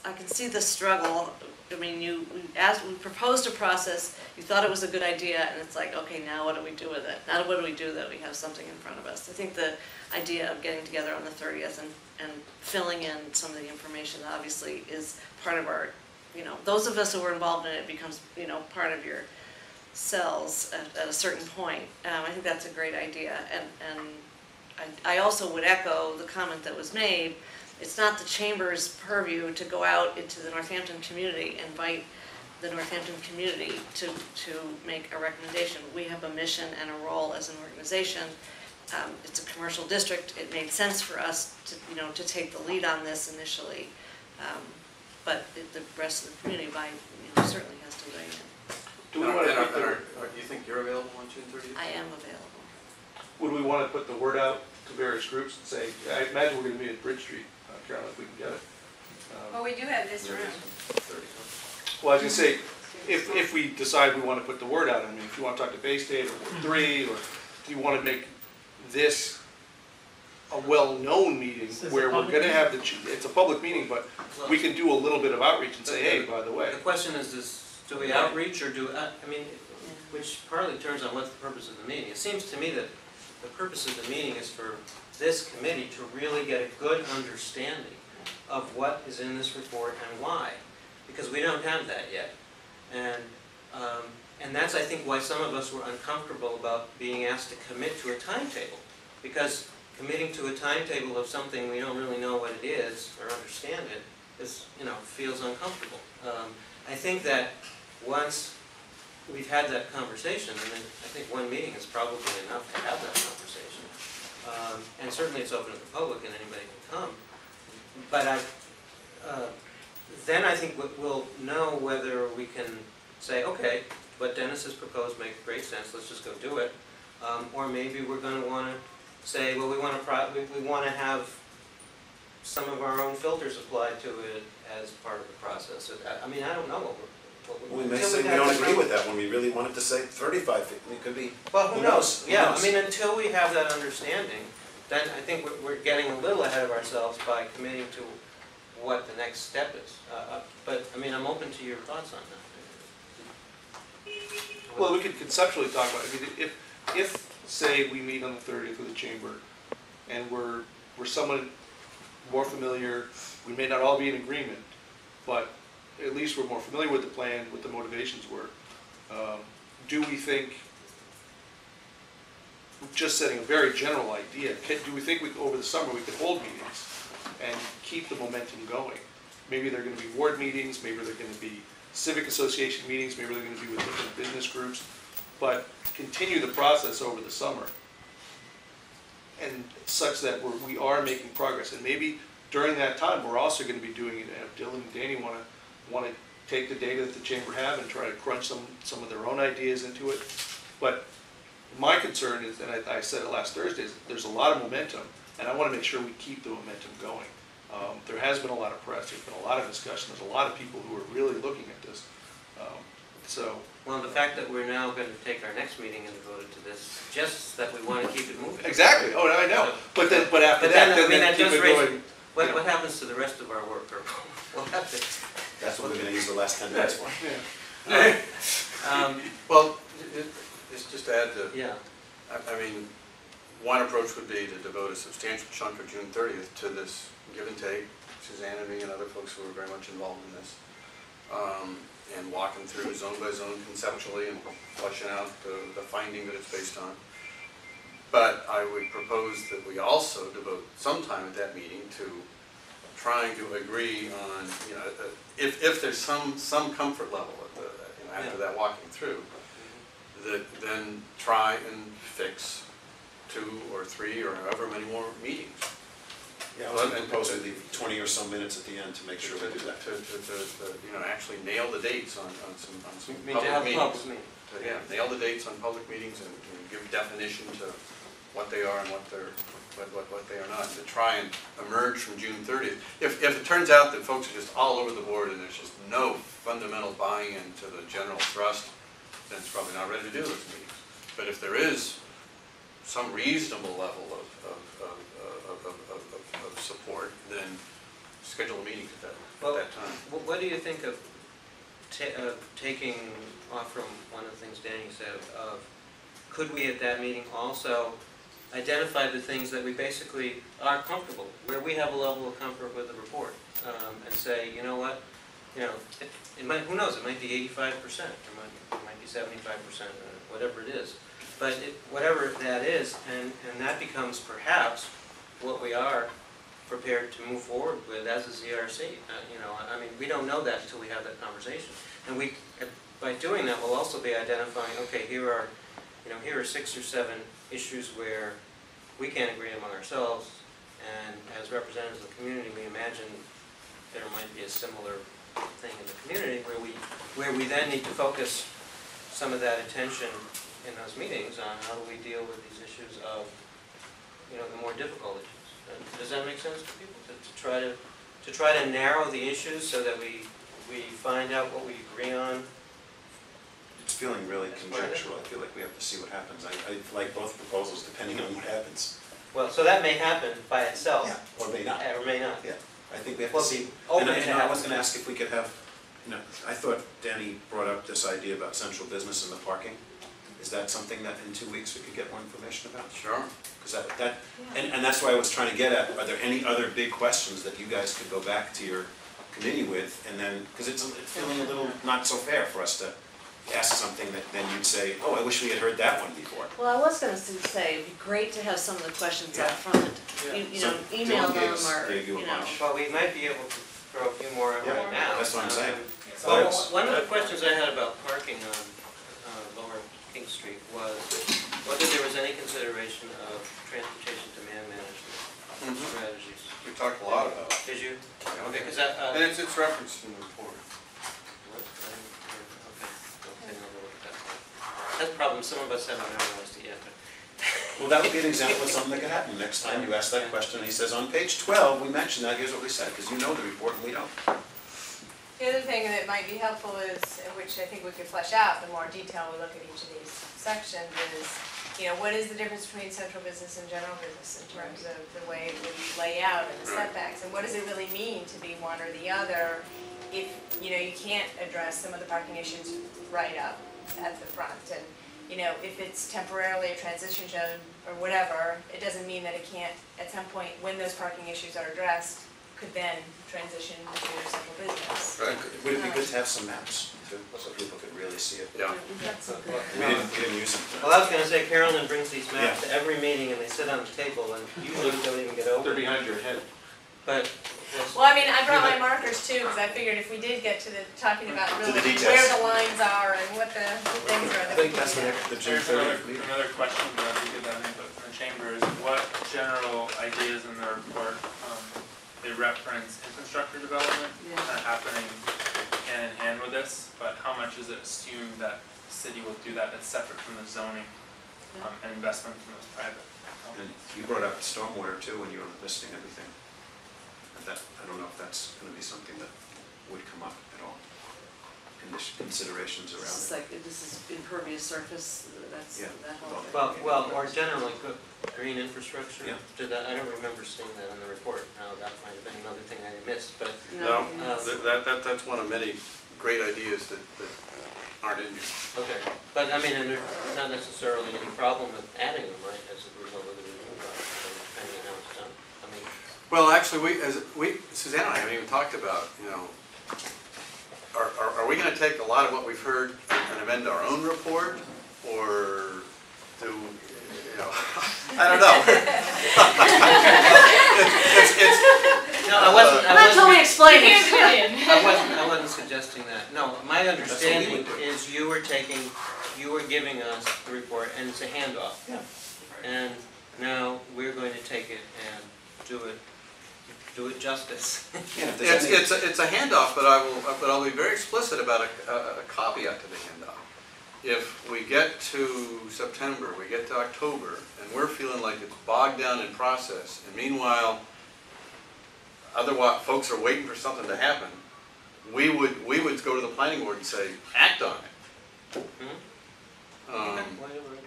I can see the struggle. I mean, we proposed a process, you thought it was a good idea, and it's like, okay, now what do we do with it? Now what do we do that we have something in front of us? I think the idea of getting together on the 30th and filling in some of the information obviously is part of our, those of us who were involved in it becomes, part of your cells at a certain point. I think that's a great idea, and I also would echo the comment that was made. It's not the Chamber's purview to go out into the Northampton community, invite the Northampton community to make a recommendation. We have a mission and a role as an organization. It's a commercial district. It made sense for us to take the lead on this initially, but the rest of the community certainly has to weigh in. Do you think you're available on June 30th? I am available. Would we want to put the word out to various groups and say, I imagine we're going to meet at Bridge Street, Carolyn, if we can get it. Well, we do have this room. Well, I was going to say, if we decide we want to put the word out, I mean, if you want to talk to Bay State or Ward 3, or if you want to make this a well-known meeting where we're going to have it's a public meeting, but we can do a little bit of outreach and say, hey, by the way. The question is do we outreach or which partly turns on what's the purpose of the meeting. It seems to me that the purpose of the meeting is for this committee to really get a good understanding of what is in this report and why, because we don't have that yet. And that's, I think, why some of us were uncomfortable about being asked to commit to a timetable, because committing to a timetable of something we don't really know what it is or understand it is, feels uncomfortable. I think that once we've had that conversation, and I think one meeting is probably enough to have that conversation. And certainly it's open to the public and anybody can come. But then I think we'll know whether we can say, okay, what Dennis has proposed makes great sense, let's just go do it. Or maybe we're going to want to say, well, we want to have some of our own filters applied to it as part of the process. I mean, I don't know what we may say we don't agree with that when we really wanted to say 35 feet. It could be. Well, who knows? Yeah, I mean, until we have that understanding, then I think we're getting a little ahead of ourselves by committing to what the next step is. But I mean, I'm open to your thoughts on that. Well, we could conceptually talk about it. I mean, if say we meet on the 30th with the chamber, and we're somewhat more familiar, we may not all be in agreement, but at least we're more familiar with the plan, what the motivations were. Do we think, just setting a very general idea, do we think over the summer we could hold meetings and keep the momentum going? Maybe they're going to be ward meetings, maybe they're going to be civic association meetings, maybe they're going to be with different business groups, but continue the process over the summer, and such that we are making progress. And maybe during that time we're also going to be doing it. If Dylan and Danny want to take the data that the chamber have and try to crunch some of their own ideas into it. But my concern is, and I said it last Thursday, is there's a lot of momentum, and I want to make sure we keep the momentum going. There has been a lot of press, there's been a lot of discussion, there's a lot of people who are really looking at this. Well, the fact that we're now going to take our next meeting and devote it to this suggests that we want to keep it moving. Exactly. Oh, I know. But after that, keep it going. What happens to the rest of our work? We'll have to. That's what we're going to use the last 10 minutes for. Yeah. Well, just to add to, yeah. I mean, one approach would be to devote a substantial chunk of June 30th to this give and take, Suzanne and me and other folks who are very much involved in this, and walking through zone by zone conceptually and fleshing out the finding that it's based on. But I would propose that we also devote some time at that meeting to trying to agree on, if there's some comfort level at after that walking through, that then try and fix 2 or 3 or however many more meetings. Yeah, I was proposing the 20 or so minutes at the end to make sure we do that. To actually nail the dates on some public meetings. Yeah, nail the dates on public meetings and give definition to what they are and what they are not, to try and emerge from June 30th. If it turns out that folks are just all over the board and there's just no fundamental buying into the general thrust, then it's probably not ready to do those meetings. But if there is some reasonable level of support, then schedule a meeting at Well, that time. What do you think of taking off from one of the things Danny said of, could we at that meeting also identify the things that we basically are comfortable, where we have a level of comfort with the report, and say, you know what, it might, who knows, it might be 85%, it might be 75%, whatever it is. But whatever that is, and that becomes perhaps what we are prepared to move forward with as a ZRC. I mean, we don't know that until we have that conversation. And by doing that, we'll also be identifying, okay, here are 6 or 7 issues where we can't agree among ourselves, and as representatives of the community, we imagine there might be a similar thing in the community where we then need to focus some of that attention in those meetings on how do we deal with these issues of, the more difficult issues. Does that make sense to people? To try to narrow the issues so that we find out what we agree on. It's feeling really conjectural. I feel like we have to see what happens. I like both proposals depending on what happens. Well, so that may happen by itself. Yeah, or may not. Or may not. Yeah, I think we have Well, to see. open And to I was happen. going to ask if we could have, I thought Danny brought up this idea about central business and the parking. Is that something that in 2 weeks we could get more information about? Sure. Because and that's why I was trying to get at, are there any other big questions that you guys could go back to your committee with, and then, because it's feeling a little not so fair for us to ask something that then you'd say, oh, I wish we had heard that one before. Well, I was gonna say, it'd be great to have some of the questions up Yeah. front. Yeah. You know, email Dylan them gave you a bunch. Well, we might be able to throw a few more out Yeah, right now. that's what I'm saying. Well, That's- one of the questions I had about parking on Lower King Street was whether there was any consideration of transportation demand management strategies. We talked a lot about it. Did you? Yeah. Okay, because And it's referenced in the report. what? Okay, I'll look at that one. That's a problem, some of us haven't memorized it yet, but. Well, that would be an example of something that could happen. Next time you ask that question, and he says, on page 12, we mentioned that, here's what we said, because you know the report and we don't. The other thing that might be helpful is, which I think we could flesh out the more detail we look at each of these sections, is, what is the difference between central business and general business in terms of the way it would lay out and the setbacks, and what does it really mean to be one or the other if, you can't address some of the parking issues right up at the front, and, if it's temporarily a transition zone or whatever, it doesn't mean that it can't, at some point, when those parking issues are addressed, could then transition to central business. Right. Would it be good to have some maps, too, so people could really see it? Yeah. That's a good. We didn't use them. Well, I was gonna say Carolyn brings these maps to every meeting and they sit on the table and usually we don't even get over. They're behind your head. But, Well, I mean, I brought my markers too, because I figured if we did get to the, talking about To the really details. where the lines are and what the things are. I think that's the June There's 30th meeting. another question that we could have input from the chamber is what general ideas in the report, they reference infrastructure development kind of happening hand in hand with this, but how much is it assumed that the city will do that that's separate from the zoning and investment from those private? And you brought up stormwater, too, when you were listing everything. I don't know if that's going to be something that would come up at all. Considerations around This is it. like, this is impervious surface, that's, Yeah. that whole thing. well, or generally, green infrastructure. Yeah. I don't remember seeing that in the report. Now, that might have been another thing I missed, but No, yes. that's one of many great ideas that aren't in here. okay. But I mean, and there's not necessarily any problem with adding them, right, as a result of the review process, depending on how it's done. I mean, Well, actually, Suzanne and I haven't even talked about, are we gonna take a lot of what we've heard and amend our own report? Or do, I don't know. no, I wasn't. I'm not totally explaining. I wasn't suggesting that. No, my understanding would do. is you were giving us the report and it's a handoff. Yeah. And now we're going to take it and do it justice. Yeah, if there's any- It's a handoff, but I'll be very explicit about a caveat to the handoff. If we get to September, we get to October, and we're feeling like it's bogged down in process, and meanwhile, folks are waiting for something to happen, we would go to the planning board and say, act on it. Whatever.